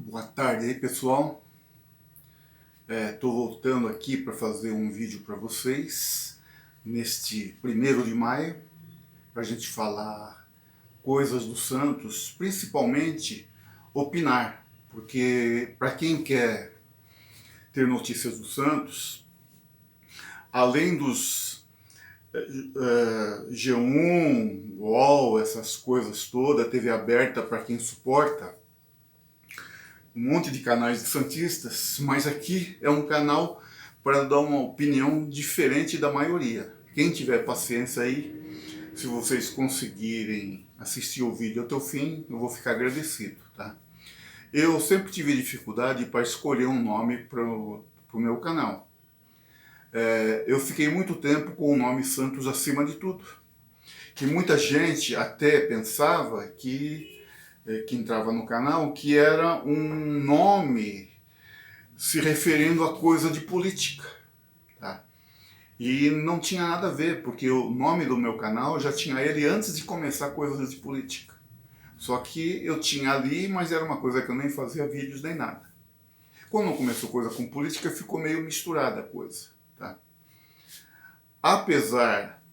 Boa tarde aí, pessoal. Tô voltando aqui para fazer um vídeo para vocês neste 1º de maio, para a gente falar coisas do Santos, principalmente opinar, porque para quem quer ter notícias do Santos, além dos G1, UOL, essas coisas todas, TV aberta para quem suporta, um monte de canais de santistas, mas aqui é um canal para dar uma opinião diferente da maioria. Quem tiver paciência aí, se vocês conseguirem assistir o vídeo até o fim, eu vou ficar agradecido, tá? Eu sempre tive dificuldade para escolher um nome para o meu canal. Eu fiquei muito tempo com o nome Santos acima de tudo. Que muita gente até pensava que entrava no canal, que era um nome se referindo a coisa de política, tá? E não tinha nada a ver, porque o nome do meu canal já tinha ele antes de começar coisas de política. Só que eu tinha ali, mas era uma coisa que eu nem fazia vídeos nem nada. Quando começou coisa com política, ficou meio misturada a coisa, tá? Apesar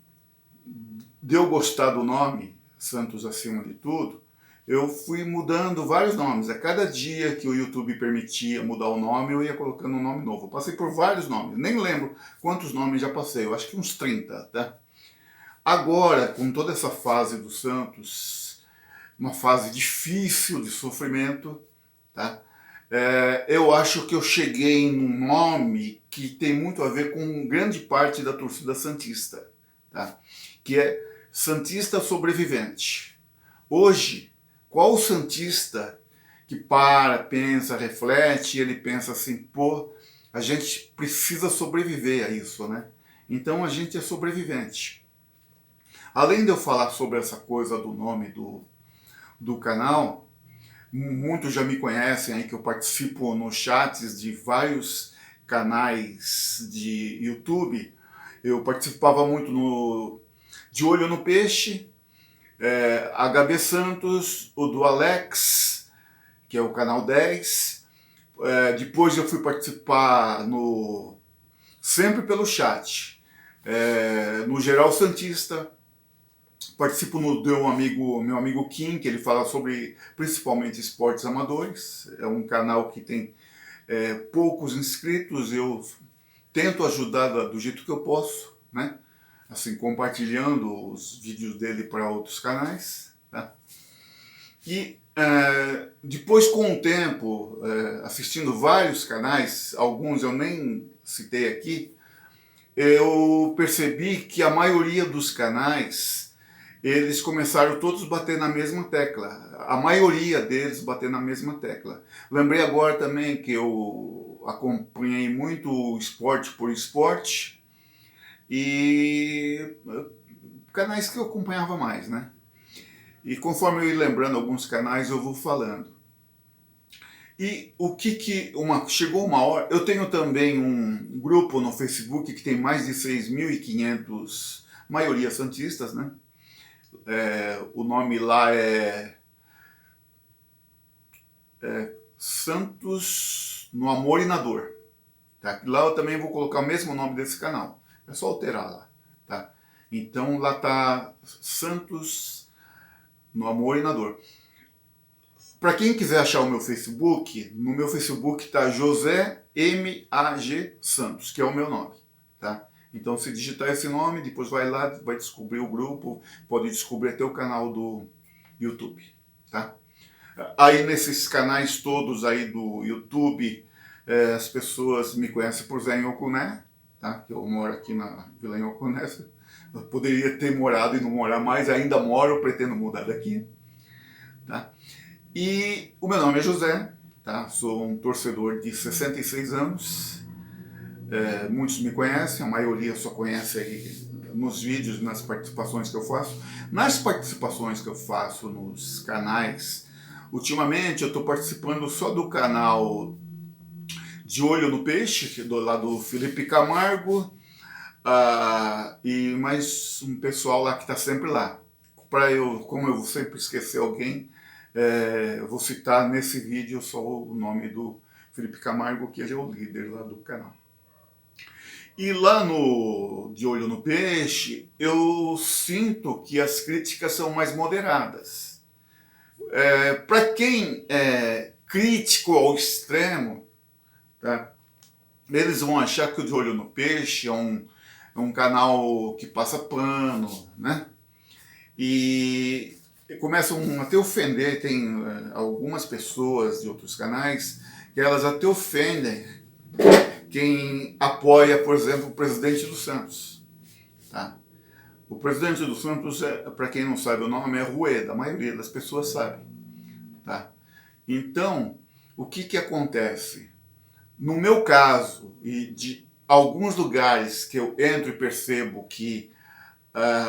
de eu gostar do nome, Santos acima de tudo, eu fui mudando vários nomes. A cada dia que o YouTube permitia mudar o nome, eu ia colocando um nome novo. Eu passei por vários nomes, nem lembro quantos nomes já passei, eu acho que uns 30, tá? Agora, com toda essa fase do Santos, uma fase difícil de sofrimento, tá? Eu acho que eu cheguei num nome que tem muito a ver com grande parte da torcida santista, tá? Que é Santista Sobrevivente. Hoje, qual santista que pensa, reflete, ele pensa assim, pô, a gente precisa sobreviver a isso, né? Então a gente é sobrevivente. Além de eu falar sobre essa coisa do nome do canal, muitos já me conhecem aí que eu participo nos chats de vários canais de YouTube. Eu participava muito De Olho no Peixe, HB Santos, o do Alex, que é o canal 10. Depois eu fui participar sempre pelo chat, no Geral Santista. Participo no meu amigo Kim, que ele fala sobre principalmente esportes amadores. É um canal que tem poucos inscritos. Eu tento ajudar do jeito que eu posso, né? Assim, compartilhando os vídeos dele para outros canais, tá? E depois, com o tempo, assistindo vários canais, alguns eu nem citei aqui, eu percebi que a maioria dos canais, eles começaram todos a bater na mesma tecla. A maioria deles bater na mesma tecla. Lembrei agora também que eu acompanhei muito esporte por esporte e canais que eu acompanhava mais, né? E conforme eu ir lembrando alguns canais, eu vou falando. E chegou uma hora... Eu tenho também um grupo no Facebook que tem mais de 6.500, maioria santistas, né? O nome lá é Santos no Amor e na Dor. Tá? Lá eu também vou colocar o mesmo nome desse canal. É só alterar lá. Tá? Então lá tá Santos no Amor e na Dor. Para quem quiser achar o meu Facebook, no meu Facebook está José M.A.G. Santos, que é o meu nome. Tá? Então, se digitar esse nome, depois vai lá, vai descobrir o grupo, pode descobrir até o canal do YouTube. Tá? Aí, nesses canais todos aí do YouTube, as pessoas me conhecem por Zé Inhocuné, tá? Que eu moro aqui na Vila Inhocuné. Eu poderia ter morado e não morar mais, ainda moro, pretendo mudar daqui. Tá? E o meu nome é José, tá? Sou um torcedor de 66 anos. Muitos me conhecem, a maioria só conhece aí nos vídeos, nas participações que eu faço. Nas participações que eu faço nos canais, ultimamente eu estou participando só do canal De Olho no Peixe, lá do Felipe Camargo, e mais um pessoal lá que está sempre lá. Como eu vou sempre esquecer alguém, Eu vou citar nesse vídeo só o nome do Felipe Camargo, que ele é o líder lá do canal. E lá no De Olho no Peixe, eu sinto que as críticas são mais moderadas. Para quem é crítico ao extremo, tá? Eles vão achar que o De Olho no Peixe é um canal que passa pano, né? E começam até ofender. Tem algumas pessoas de outros canais que elas até ofendem quem apoia, por exemplo, o presidente dos Santos. Tá? O presidente dos Santos, para quem não sabe o nome, é Rueda, a maioria das pessoas sabe. Tá? Então, o que acontece? No meu caso, e de alguns lugares que eu entro e percebo que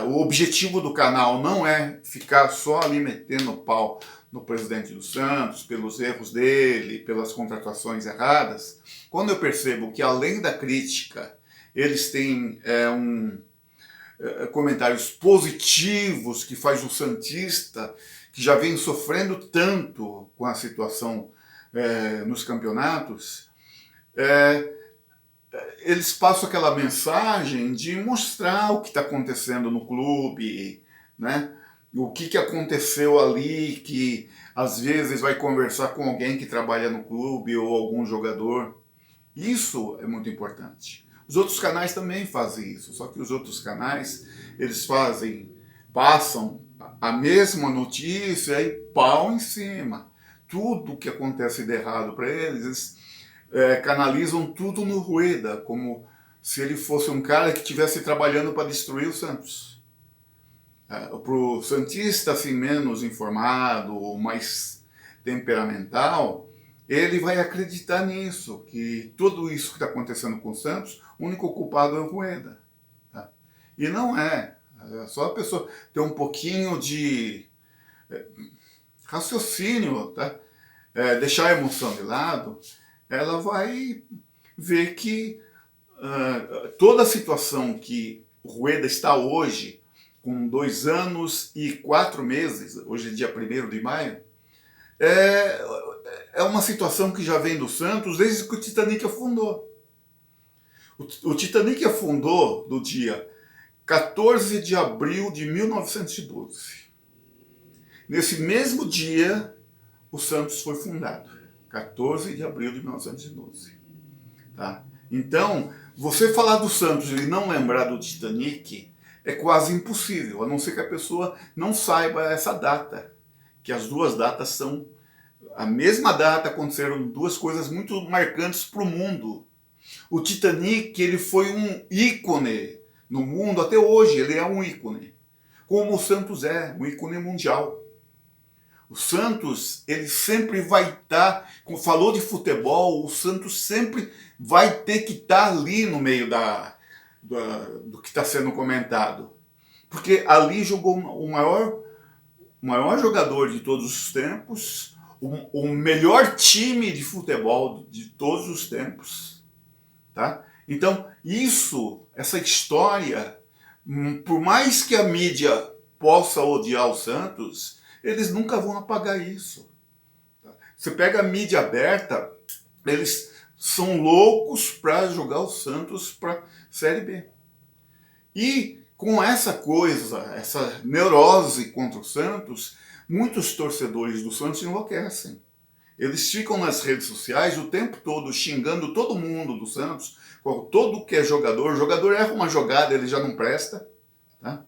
o objetivo do canal não é ficar só ali metendo pau no presidente dos Santos, pelos erros dele, pelas contratações erradas, quando eu percebo que além da crítica, eles têm comentários positivos que faz o santista, que já vem sofrendo tanto com a situação nos campeonatos, eles passam aquela mensagem de mostrar o que está acontecendo no clube, né? O que aconteceu ali, que às vezes vai conversar com alguém que trabalha no clube ou algum jogador. Isso é muito importante. Os outros canais também fazem isso, só que os outros canais, eles passam a mesma notícia e pau em cima. Tudo que acontece de errado para eles, canalizam tudo no Rueda, como se ele fosse um cara que estivesse trabalhando para destruir o Santos. Para o santista assim, menos informado ou mais temperamental, ele vai acreditar nisso, que tudo isso que está acontecendo com o Santos, o único culpado é o Rueda. Tá? E não é. Só a pessoa ter um pouquinho de raciocínio, tá? Deixar a emoção de lado, ela vai ver que toda a situação que o Rueda está hoje, com 2 anos e 4 meses, hoje é dia 1º de maio, é uma situação que já vem do Santos desde que o Titanic afundou. O Titanic afundou no dia 14 de abril de 1912. Nesse mesmo dia, o Santos foi fundado. 14 de abril de 1912. Tá? Então, você falar do Santos e não lembrar do Titanic é quase impossível, a não ser que a pessoa não saiba essa data, que as duas datas são a mesma data, aconteceram duas coisas muito marcantes para o mundo. O Titanic, ele foi um ícone no mundo, até hoje ele é um ícone, como o Santos é, um ícone mundial. O Santos, ele sempre vai estar, como falou de futebol, o Santos sempre vai ter que estar ali no meio do que está sendo comentado. Porque ali jogou o maior jogador de todos os tempos, o melhor time de futebol de todos os tempos. Tá? Então, essa história, por mais que a mídia possa odiar o Santos, eles nunca vão apagar isso. Você pega a mídia aberta, eles são loucos para jogar o Santos para Série B. E com essa coisa, essa neurose contra o Santos, muitos torcedores do Santos enlouquecem. Eles ficam nas redes sociais o tempo todo xingando todo mundo do Santos, todo que é jogador. O jogador erra uma jogada, ele já não presta. Tá?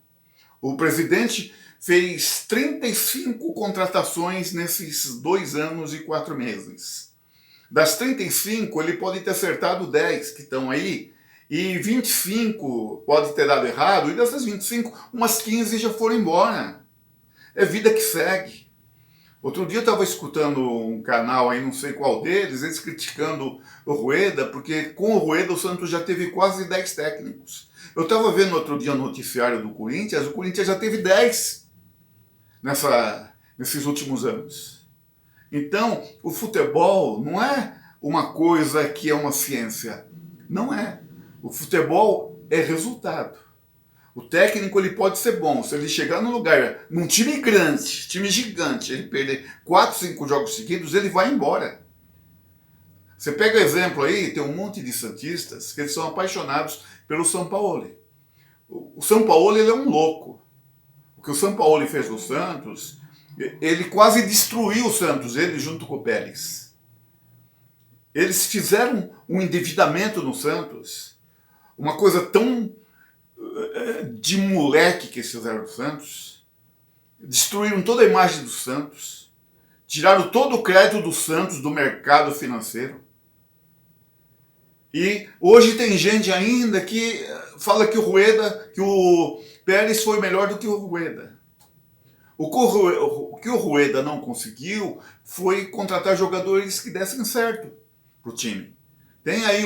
O presidente fez 35 contratações nesses 2 anos e 4 meses. Das 35, ele pode ter acertado 10 que estão aí, e 25 pode ter dado errado, e dessas 25, umas 15 já foram embora. É vida que segue. Outro dia eu estava escutando um canal aí, não sei qual deles, eles criticando o Rueda, porque com o Rueda o Santos já teve quase 10 técnicos. Eu estava vendo outro dia o noticiário do Corinthians, o Corinthians já teve 10 nesses últimos anos. Então, o futebol não é uma coisa que é uma ciência. Não é. O futebol é resultado. O técnico ele pode ser bom, se ele chegar num lugar, num time grande, time gigante, ele perder 4, 5 jogos seguidos, ele vai embora. Você pega exemplo aí, tem um monte de santistas que eles são apaixonados pelo São Paulo. O São Paulo ele é um louco. O que o São Paulo fez no Santos, ele quase destruiu o Santos, ele junto com o Pérez. Eles fizeram um endividamento no Santos, uma coisa tão de moleque que eles fizeram no Santos, destruíram toda a imagem do Santos, tiraram todo o crédito do Santos do mercado financeiro. E hoje tem gente ainda que fala que o Pérez foi melhor do que o Rueda. O que o Rueda não conseguiu foi contratar jogadores que dessem certo para o time. Tem aí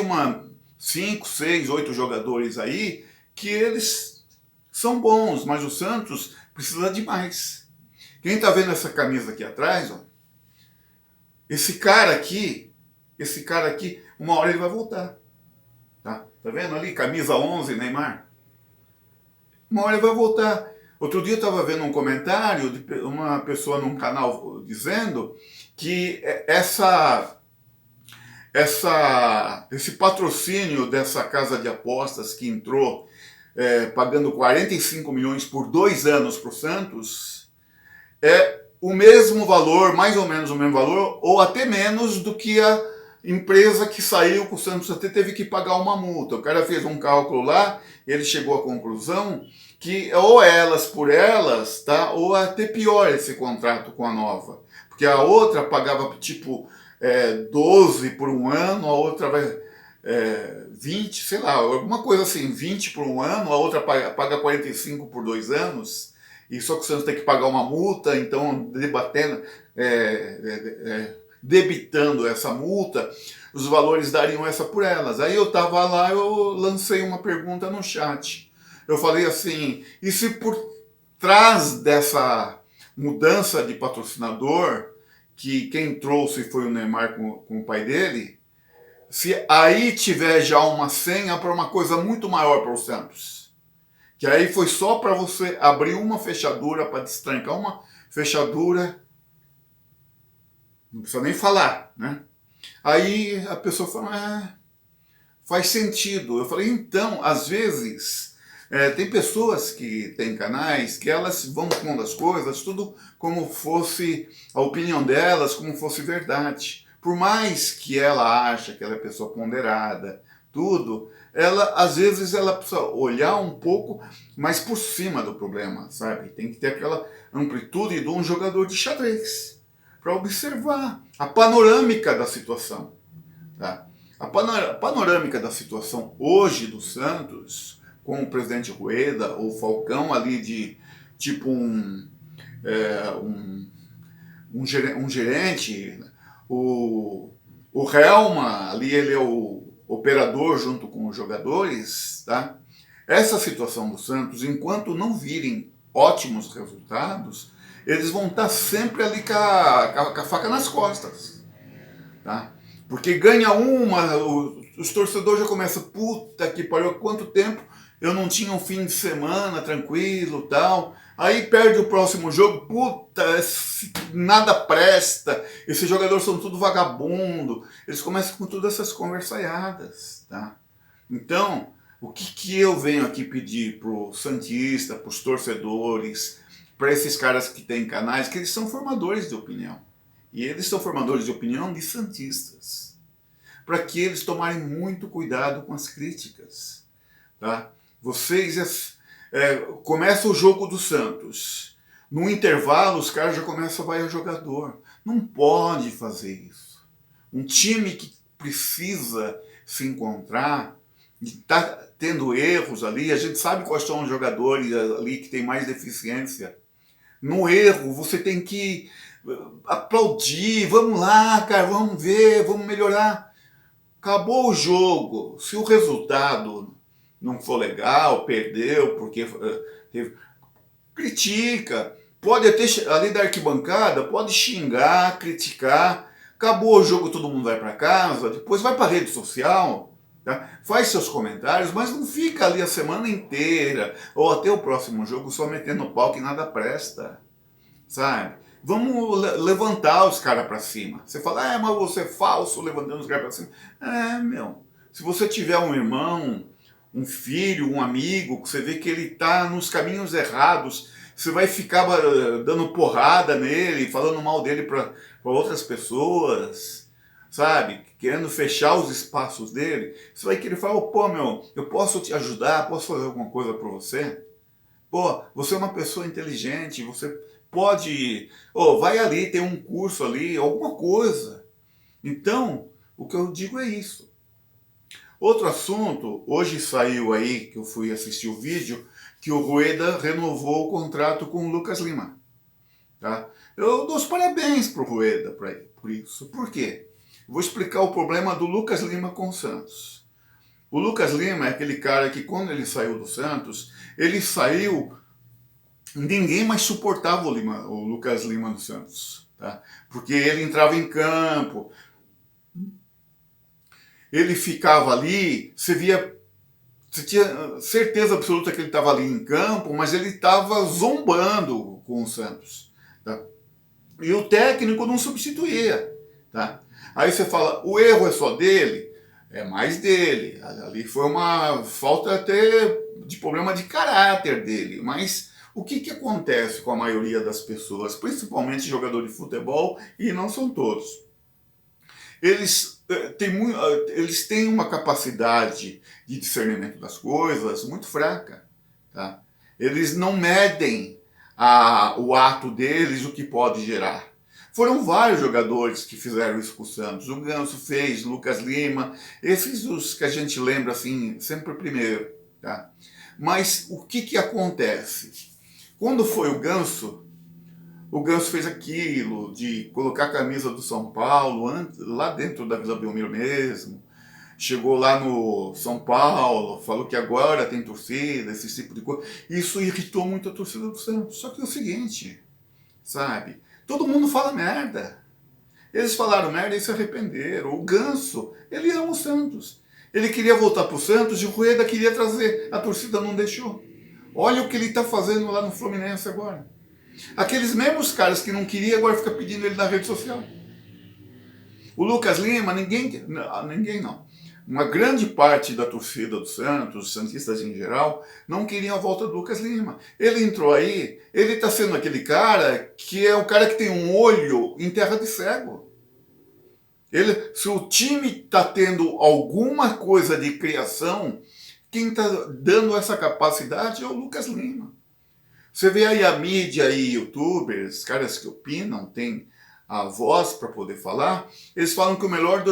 5, 6, 8 jogadores aí que eles são bons, mas o Santos precisa de mais. Quem está vendo essa camisa aqui atrás, ó, esse cara aqui, uma hora ele vai voltar. Tá vendo ali? Camisa 11, Neymar. Uma hora ele vai voltar. Outro dia eu estava vendo um comentário de uma pessoa num canal dizendo que esse patrocínio dessa casa de apostas que entrou pagando 45 milhões por 2 anos para o Santos é o mesmo valor, mais ou menos o mesmo valor, ou até menos do que a empresa que saiu, que o Santos até teve que pagar uma multa. O cara fez um cálculo lá, ele chegou à conclusão que ou elas por elas, tá, ou até pior esse contrato com a nova. Porque a outra pagava tipo 12 por um ano, a outra vai 20, sei lá, alguma coisa assim, 20 por um ano, a outra paga 45 por 2 anos, e só que o Santos tem que pagar uma multa, então debitando essa multa, os valores dariam essa por elas. Aí eu estava lá, eu lancei uma pergunta no chat. Eu falei assim, e se por trás dessa mudança de patrocinador, que quem trouxe foi o Neymar com o pai dele, se aí tiver já uma senha para uma coisa muito maior para o Santos, que aí foi só para você abrir uma fechadura, para destrancar uma fechadura, não precisa nem falar, né? Aí a pessoa fala, faz sentido. Eu falei, então, às vezes, tem pessoas que têm canais que elas vão pondo as coisas, tudo como fosse a opinião delas, como fosse verdade. Por mais que ela ache que ela é pessoa ponderada, tudo, às vezes ela precisa olhar um pouco mais por cima do problema, sabe? Tem que ter aquela amplitude de um jogador de xadrez para observar a panorâmica da situação. Tá? A panorâmica da situação hoje do Santos, com o presidente Rueda, ou Falcão ali de tipo um gerente, o Helma ali ele é o operador junto com os jogadores, tá? Essa situação do Santos, enquanto não virem ótimos resultados, eles vão estar sempre ali com a faca nas costas, tá? Porque ganha os torcedores já começam, puta que pariu, quanto tempo eu não tinha um fim de semana tranquilo, tal. Aí perde o próximo jogo, puta, nada presta, esses jogadores são tudo vagabundo. Eles começam com todas essas conversaiadas, tá? Então, o que eu venho aqui pedir pro santista, pros torcedores, para esses caras que têm canais, que eles são formadores de opinião. E eles são formadores de opinião de santistas. Para que eles tomarem muito cuidado com as críticas, tá? Vocês começa o jogo do Santos. No intervalo, os caras já começam a vaiar jogador. Não pode fazer isso. Um time que precisa se encontrar e está tendo erros ali, a gente sabe quais são os jogadores ali que tem mais deficiência. No erro, você tem que aplaudir, vamos lá, cara, vamos ver, vamos melhorar. Acabou o jogo. Se o resultado não for legal, perdeu, porque critica, pode até ali da arquibancada, pode xingar, criticar, acabou o jogo, todo mundo vai para casa, depois vai para a rede social, Tá? Faz seus comentários, mas não fica ali a semana inteira ou até o próximo jogo só metendo pau que nada presta, sabe? Vamos levantar os caras pra cima. Você fala, mas você é falso levantando os caras pra cima. Meu, se você tiver um irmão, um filho, um amigo, que você vê que ele tá nos caminhos errados, você vai ficar dando porrada nele, falando mal dele pra outras pessoas, sabe? Querendo fechar os espaços dele. Você vai querer falar, pô, meu, eu posso te ajudar, posso fazer alguma coisa pra você? Pô, você é uma pessoa inteligente, você pode... vai ali, tem um curso ali, alguma coisa. Então, o que eu digo é isso. Outro assunto, hoje saiu aí, que eu fui assistir o vídeo, que o Rueda renovou o contrato com o Lucas Lima. Tá? Eu dou os parabéns pro Rueda por isso. Por quê? Vou explicar o problema do Lucas Lima com o Santos. O Lucas Lima é aquele cara que quando ele saiu do Santos, ele saiu, ninguém mais suportava o Lucas Lima no Santos. Tá? Porque ele entrava em campo, ele ficava ali, você tinha certeza absoluta que ele estava ali em campo, mas ele estava zombando com o Santos. Tá? E o técnico não substituía. Tá? Aí você fala, o erro é só dele? É mais dele. Ali foi uma falta até de problema de caráter dele. Mas o que acontece com a maioria das pessoas, principalmente jogadores de futebol, e não são todos? Eles têm uma capacidade de discernimento das coisas muito fraca. Tá? Eles não medem o ato deles, o que pode gerar. Foram vários jogadores que fizeram isso com o Santos. O Ganso fez, Lucas Lima, esses os que a gente lembra assim, sempre primeiro. Tá? Mas o que acontece? Quando foi o Ganso fez aquilo de colocar a camisa do São Paulo lá dentro da Vila Belmiro mesmo. Chegou lá no São Paulo, falou que agora tem torcida, esse tipo de coisa. Isso irritou muito a torcida do Santos. Só que é o seguinte, sabe? Todo mundo fala merda. Eles falaram merda e se arrependeram. O Ganso, ele ama o Santos. Ele queria voltar pro Santos e o Rueda queria trazer. A torcida não deixou. Olha o que ele está fazendo lá no Fluminense agora. Aqueles mesmos caras que não queriam agora ficam pedindo ele na rede social. O Lucas Lima, ninguém não. Uma grande parte da torcida do Santos, os santistas em geral, não queriam a volta do Lucas Lima. Ele entrou aí, ele está sendo aquele cara que é o cara que tem um olho em terra de cego. Se o time está tendo alguma coisa de criação, quem está dando essa capacidade é o Lucas Lima. Você vê aí a mídia e youtubers, caras que opinam, tem a voz para poder falar, eles falam que o melhor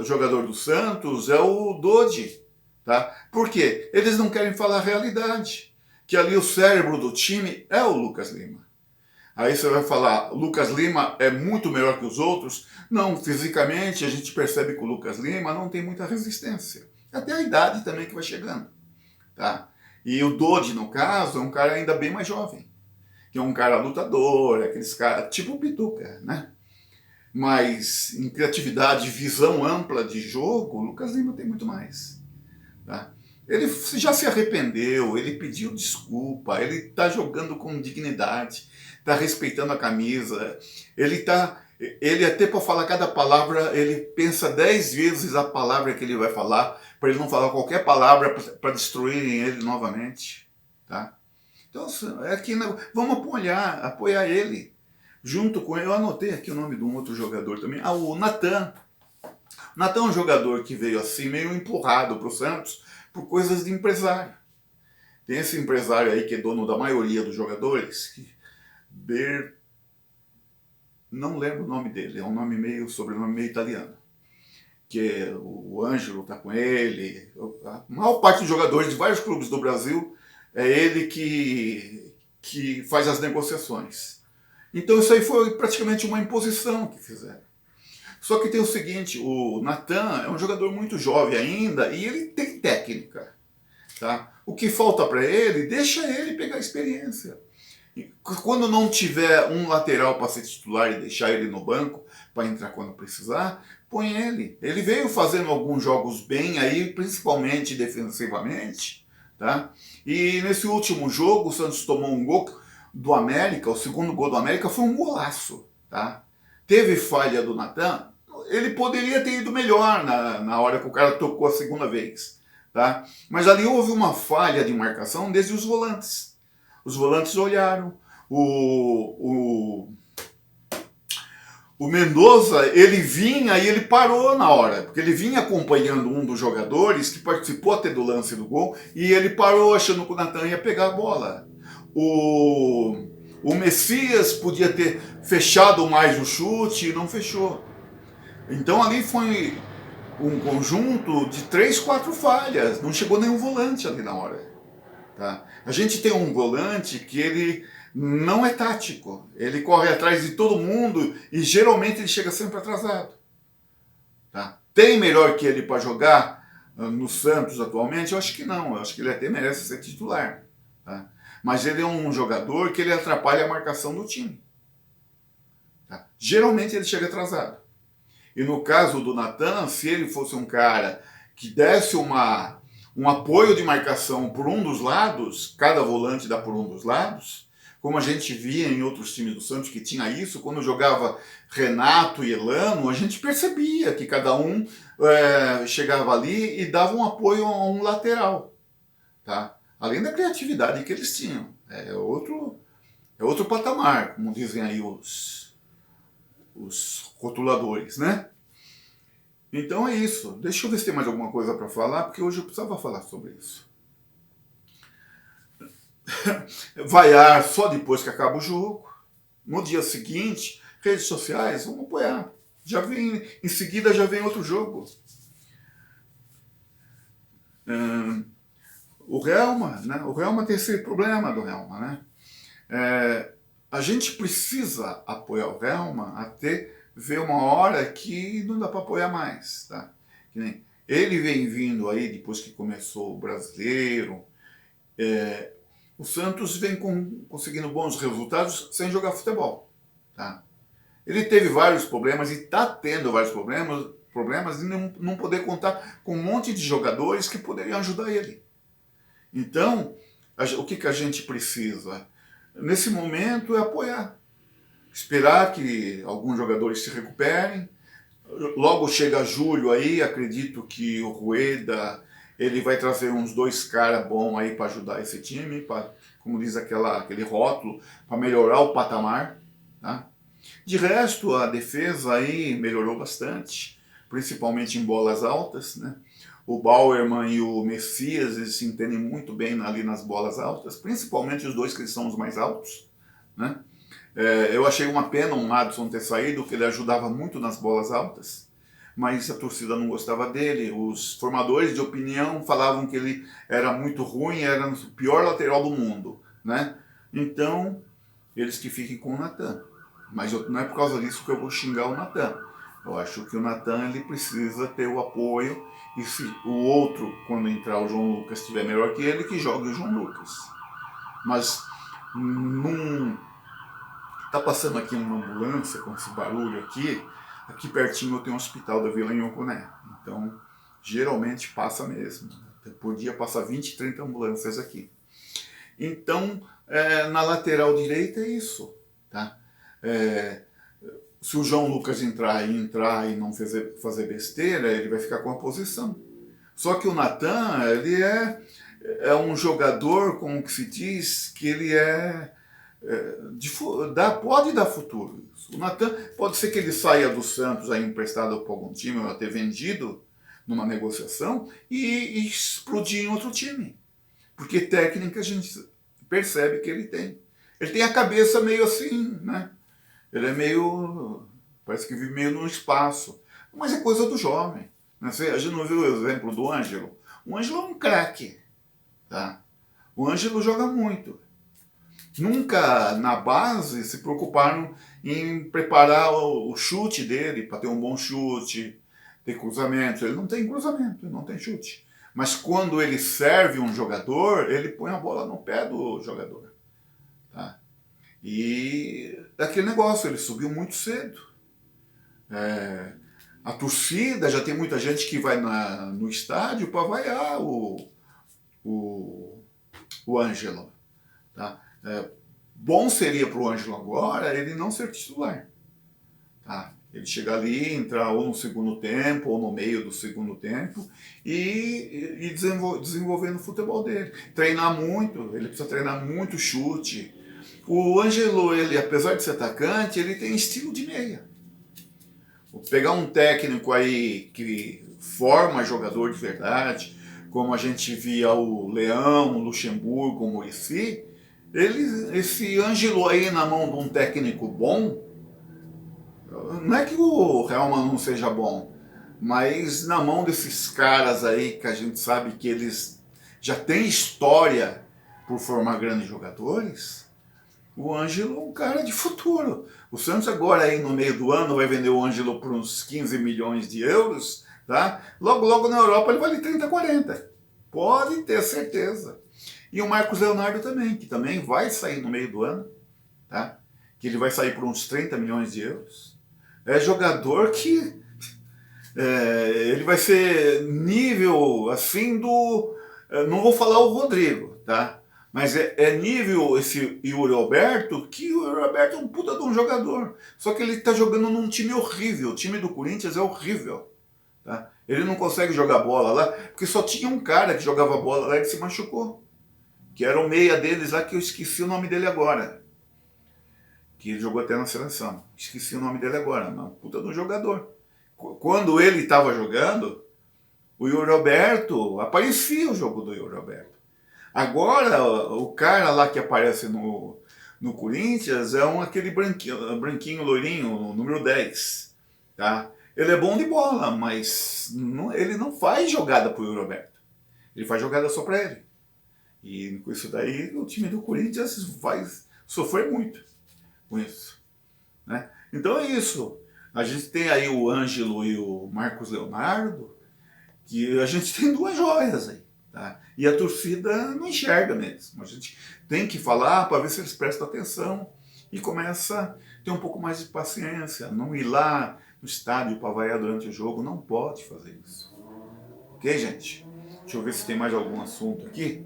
jogador do Santos é o Dodi. Tá? Por quê? Eles não querem falar a realidade, que ali o cérebro do time é o Lucas Lima. Aí você vai falar, o Lucas Lima é muito melhor que os outros? Não, fisicamente a gente percebe que o Lucas Lima não tem muita resistência. Até a idade também que vai chegando. Tá? E o Dodi, no caso, é um cara ainda bem mais jovem. Que é um cara lutador, aqueles caras tipo o Pituca, né? Mas em criatividade, visão ampla de jogo, o Lucas Lima tem muito mais. Tá? Ele já se arrependeu, ele pediu desculpa, ele está jogando com dignidade, está respeitando a camisa, ele até para falar cada palavra, ele pensa 10 vezes a palavra que ele vai falar, para ele não falar qualquer palavra para destruírem ele novamente. Tá? Então, vamos apoiar ele. Junto com ele, eu anotei aqui o nome de um outro jogador também, o Natan. O Natan é um jogador que veio assim, meio empurrado para o Santos, por coisas de empresário. Tem esse empresário aí que é dono da maioria dos jogadores, não lembro o nome dele, é um sobrenome meio italiano. Que o Ângelo está com ele, a maior parte dos jogadores de vários clubes do Brasil, é ele que faz as negociações. Então isso aí foi praticamente uma imposição que fizeram. Só que tem o seguinte, o Natan é um jogador muito jovem ainda e ele tem técnica. Tá? O que falta para ele, deixa ele pegar experiência. E quando não tiver um lateral para ser titular e deixar ele no banco para entrar quando precisar, põe ele. Ele veio fazendo alguns jogos bem aí, principalmente defensivamente, tá? E nesse último jogo o Santos tomou um gol do América, o segundo gol do América foi um golaço, tá? Teve falha do Natan, ele poderia ter ido melhor na hora que o cara tocou a segunda vez, tá? Mas ali houve uma falha de marcação desde os volantes. Os volantes olharam, o Mendoza, ele vinha e ele parou na hora, porque ele vinha acompanhando um dos jogadores que participou até do lance do gol, e ele parou achando que o Natan ia pegar a bola. O Messias podia ter fechado mais o chute e não fechou. Então ali foi um conjunto de 3, 4 falhas, não chegou nenhum volante ali na hora. Tá? A gente tem um volante que ele não é tático, ele corre atrás de todo mundo e geralmente ele chega sempre atrasado. Tá? Tem melhor que ele para jogar no Santos atualmente? Eu acho que não, eu acho que ele até merece ser titular. Tá? Mas ele é um jogador que ele atrapalha a marcação do time. Tá? Geralmente ele chega atrasado. E no caso do Natan, se ele fosse um cara que desse um apoio de marcação por um dos lados, cada volante dá por um dos lados, como a gente via em outros times do Santos que tinha isso, quando jogava Renato e Elano, a gente percebia que cada um chegava ali e dava um apoio a um lateral. Tá? Além da criatividade que eles tinham. É outro patamar, como dizem aí os rotuladores, né? Então é isso. Deixa eu ver se tem mais alguma coisa para falar, porque hoje eu precisava falar sobre isso. Vaiar só depois que acaba o jogo. No dia seguinte, redes sociais, vamos apoiar. Em seguida já vem outro jogo. O Reuma, né? O Reuma tem esse problema do Reuma, né? A gente precisa apoiar o Reuma até ver uma hora que não dá para apoiar mais, tá? Que nem ele vem vindo aí depois que começou o Brasileiro. O Santos vem conseguindo bons resultados sem jogar futebol, tá? Ele teve vários problemas e está tendo vários problemas de não poder contar com um monte de jogadores que poderiam ajudar ele. Então, o que a gente precisa nesse momento é apoiar. Esperar que alguns jogadores se recuperem. Logo chega julho aí, acredito que o Rueda ele vai trazer uns 2 caras bons aí para ajudar esse time, pra, como diz aquele rótulo, para melhorar o patamar. Tá? De resto, a defesa aí melhorou bastante, principalmente em bolas altas, né? O Bauerman e o Messias eles se entendem muito bem ali nas bolas altas, principalmente os dois que são os mais altos, né? Eu achei uma pena o Madison ter saído, porque ele ajudava muito nas bolas altas, mas a torcida não gostava dele. Os formadores de opinião falavam que ele era muito ruim, era o pior lateral do mundo, né? Então, eles que fiquem com o Natan. Mas não é por causa disso que eu vou xingar o Natan. Eu acho que o Natan ele precisa ter o apoio, e se o outro, quando entrar o João Lucas, estiver melhor que ele, que jogue o João Lucas. Mas não... Tá passando aqui uma ambulância com esse barulho aqui. Aqui pertinho eu tenho um hospital da Vila Inhocuné. Então, geralmente passa mesmo. Por dia passa 20, 30 ambulâncias aqui. Então, na lateral direita é isso. Tá? Se o João Lucas entrar e não fazer besteira, ele vai ficar com a posição. Só que o Natan, ele é um jogador, como que se diz, que ele pode dar futuro. O Natan, pode ser que ele saia do Santos aí emprestado para algum time, ou até vendido numa negociação, e explodir em outro time. Porque técnica a gente percebe que ele tem. Ele tem a cabeça meio assim, né? Ele é meio... parece que vive meio no espaço. Mas é coisa do jovem. Né? A gente não viu o exemplo do Ângelo? O Ângelo é um craque. Tá? O Ângelo joga muito. Nunca na base se preocuparam em preparar o chute dele para ter um bom chute, ter cruzamento. Ele não tem cruzamento, ele não tem chute. Mas quando ele serve um jogador, ele põe a bola no pé do jogador. Tá? E aquele negócio, ele subiu muito cedo. A torcida, já tem muita gente que vai no estádio para vaiar o, o Ângelo. Tá? Bom seria para o Ângelo agora ele não ser titular. Tá? Ele chegar ali, entrar ou no segundo tempo, ou no meio do segundo tempo, e desenvolvendo o futebol dele. Treinar muito, ele precisa treinar muito chute. O Ângelo, ele, apesar de ser atacante, ele tem estilo de meia. Vou pegar um técnico aí que forma jogador de verdade, como a gente via o Leão, o Luxemburgo, o Muricy, esse Ângelo aí na mão de um técnico bom, não é que o Helman não seja bom, mas na mão desses caras aí que a gente sabe que eles já têm história por formar grandes jogadores, o Ângelo é um cara de futuro. O Santos agora aí no meio do ano vai vender o Ângelo por uns 15 milhões de euros, tá? Logo, logo na Europa ele vale 30, 40. Pode ter certeza. E o Marcos Leonardo também, que também vai sair no meio do ano, tá? Que ele vai sair por uns 30 milhões de euros. É jogador que ele vai ser nível assim do... não vou falar o Rodrigo, tá? Mas é nível esse Yuri Alberto, que o Yuri Alberto é um puta de um jogador. Só que ele tá jogando num time horrível. O time do Corinthians é horrível. Tá? Ele não consegue jogar bola lá, porque só tinha um cara que jogava bola lá e que se machucou. Que era o meia deles lá, que eu esqueci o nome dele agora. Que ele jogou até na seleção. Esqueci o nome dele agora, mas puta de um jogador. Quando ele estava jogando, o Yuri Alberto, aparecia o jogo do Yuri Alberto. Agora, o cara lá que aparece no Corinthians é aquele branquinho loirinho, número 10. Tá? Ele é bom de bola, mas ele não faz jogada pro Yuri Alberto. Ele faz jogada só para ele. E com isso daí, o time do Corinthians vai sofrer muito com isso. Né? Então é isso. A gente tem aí o Ângelo e o Marcos Leonardo, que a gente tem duas joias aí. Tá? E a torcida não enxerga mesmo. A gente tem que falar para ver se eles prestam atenção e começa a ter um pouco mais de paciência. Não ir lá no estádio para vaiar durante o jogo, não pode fazer isso. Ok, gente? Deixa eu ver se tem mais algum assunto aqui.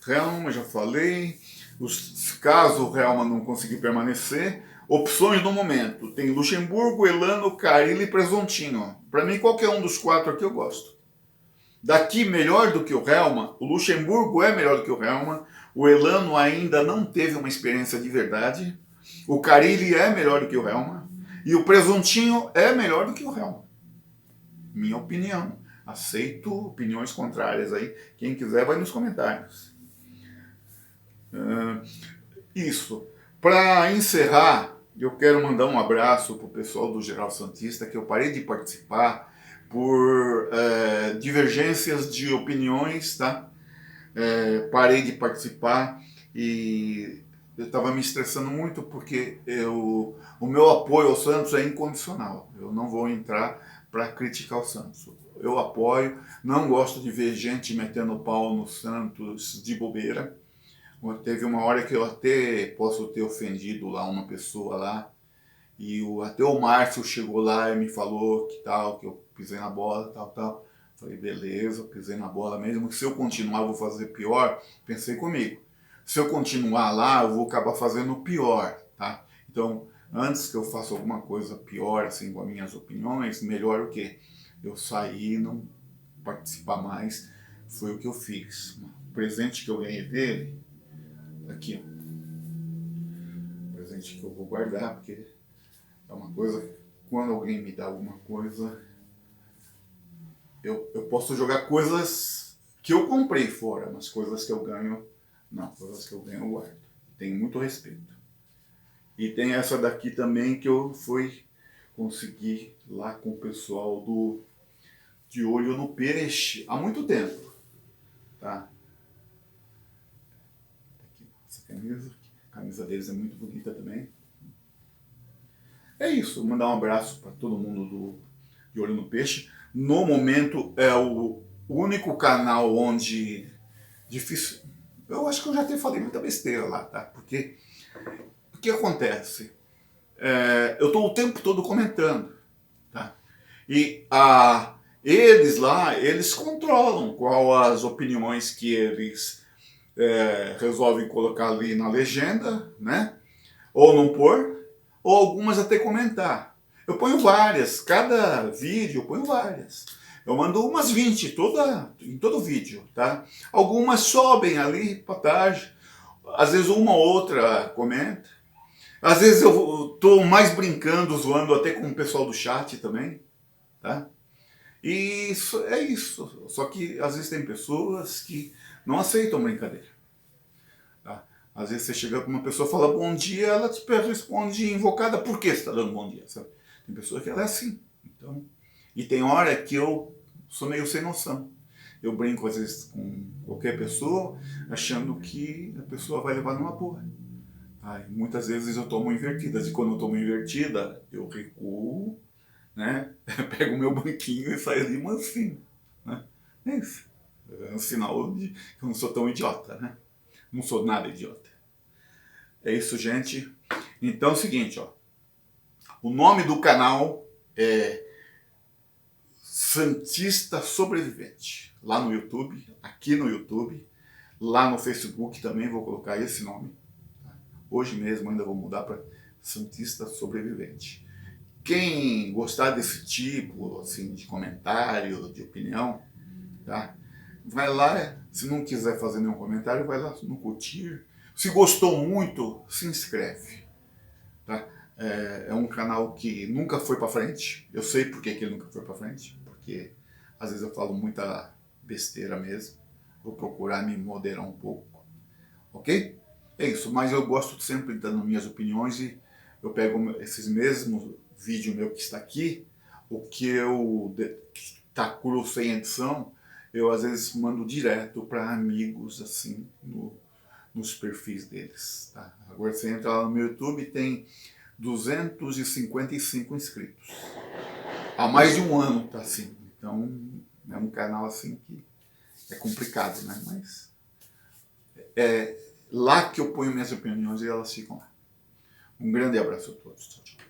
Helma, já falei. Caso o Helma não conseguir permanecer, opções no momento. Tem Luxemburgo, Elano, Carille e Presuntinho. Para mim, qualquer um dos quatro aqui eu gosto. Daqui, melhor do que o Helma, o Luxemburgo é melhor do que o Helma, o Elano ainda não teve uma experiência de verdade, o Carille é melhor do que o Helma, e o Presuntinho é melhor do que o Helma. Minha opinião. Aceito opiniões contrárias aí. Quem quiser vai nos comentários. Isso. Para encerrar, eu quero mandar um abraço para o pessoal do Geral Santista, que eu parei de participar por divergências de opiniões, tá? Parei de participar e eu estava me estressando muito porque o meu apoio ao Santos é incondicional. Eu não vou entrar para criticar o Santos. Eu apoio, não gosto de ver gente metendo pau no Santos de bobeira. Teve uma hora que eu até posso ter ofendido lá uma pessoa lá, e até o Márcio chegou lá e me falou que tal, que eu pisei na bola, tal. Falei, beleza, pisei na bola mesmo, que se eu continuar eu vou fazer pior. Pensei comigo, se eu continuar lá eu vou acabar fazendo pior, tá? Então, antes que eu faça alguma coisa pior, assim, com as minhas opiniões, melhor o quê? Eu sair, não participar mais, foi o que eu fiz. O presente que eu ganhei dele, aqui, ó. Presente que eu vou guardar, porque é uma coisa, quando alguém me dá alguma coisa, eu posso jogar coisas que eu comprei fora, mas coisas que eu ganho, não, coisas que eu ganho eu guardo. Tenho muito respeito. E tem essa daqui também que eu fui conseguir lá com o pessoal de Olho no Peixe há muito tempo. Tá? Aqui, essa camisa. A camisa deles é muito bonita também. É isso, mandar um abraço para todo mundo de Olho no Peixe. No momento é o único canal onde difícil. Eu acho que eu já até falei muita besteira lá, tá? Porque o que acontece? Eu estou o tempo todo comentando, E eles lá, eles controlam qual as opiniões que eles resolvem colocar ali na legenda, né? Ou não pôr, ou algumas até comentar. Eu ponho várias, cada vídeo eu ponho várias. Eu mando umas 20 em todo vídeo, tá? Algumas sobem ali para tarde, às vezes uma ou outra comenta. Às vezes eu tô mais brincando, zoando até com o pessoal do chat também, tá? E isso é isso. Só que às vezes tem pessoas que não aceitam brincadeira. Tá? Às vezes você chega para uma pessoa e fala bom dia, ela te responde invocada, por que você está dando bom dia? Sabe? Tem pessoa que ela é assim. Então, e tem hora que eu sou meio sem noção. Eu brinco às vezes com qualquer pessoa, achando que a pessoa vai levar numa boa. Tá? E muitas vezes eu tomo invertidas, e quando eu tomo invertida, eu recuo, né? Pego o meu banquinho e saio ali mansinho. Né? É isso. É um sinal de que eu não sou tão idiota, né? Não sou nada idiota. É isso, gente. Então é o seguinte, ó. O nome do canal é Santista Sobrevivente. Lá no YouTube, aqui no YouTube, lá no Facebook também vou colocar esse nome. Tá? Hoje mesmo ainda vou mudar para Santista Sobrevivente. Quem gostar desse tipo assim, de comentário, de opinião, tá? Vai lá, se não quiser fazer nenhum comentário, vai lá no curtir. Se gostou muito, se inscreve. Tá? É um canal que nunca foi para frente. Eu sei por que ele nunca foi para frente, porque às vezes eu falo muita besteira mesmo. Vou procurar me moderar um pouco, ok? É isso, mas eu gosto sempre de dar minhas opiniões e eu pego esses mesmos vídeos meu que está aqui, o que eu tá cru sem edição, eu às vezes mando direto para amigos assim nos perfis deles. Tá? Agora você entra lá no meu YouTube, tem 255 inscritos. Há mais de um ano tá assim. Então é um canal assim que é complicado, né? Mas é lá que eu ponho minhas opiniões e elas ficam lá. Um grande abraço a todos. Tchau, tchau.